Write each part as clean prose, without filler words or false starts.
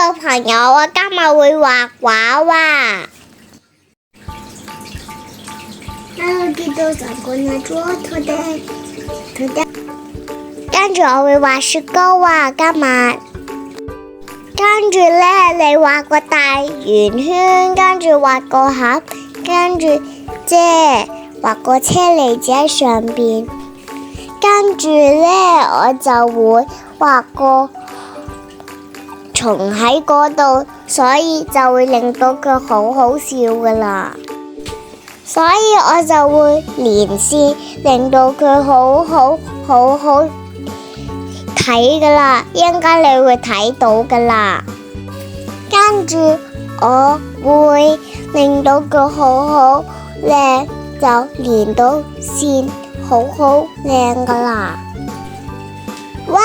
Hello， 朋友，我今日會畫畫哇。Hello， kita sekolah today。跟住我會畫雪糕啊，今日。跟住呢，你畫個大圓圈，跟住畫個盒，跟住畫個車厘子喺上邊。跟住呢，我就會畫個蟲喺嗰度，所以就會令到佢好好笑噶啦。所以我就會連線，令到佢好好睇噶啦，一陣間你會睇到噶啦。跟住我會令到佢好靚，就連到線，好靚噶啦。哇！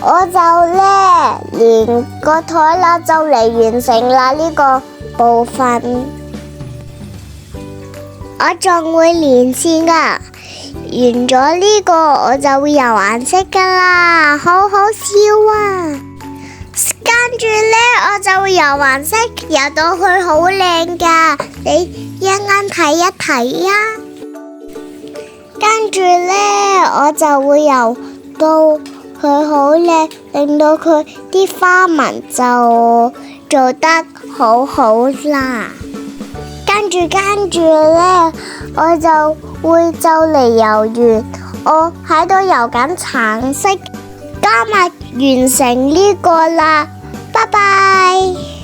我就呢，連個台啦就嚟完成啦呢個部分。我仲會連線噶，完咗呢個我就會有顏色噶啦，好好笑啊！跟住呢，我就會有顏色，游到去好靚噶，你一陣間睇一睇啊！跟住呢，我就會游到佢好靚，令到佢啲花紋就做得好好啦。跟住呢，我就會就嚟游完，我喺度游緊橙色，今日完成呢個啦，拜拜。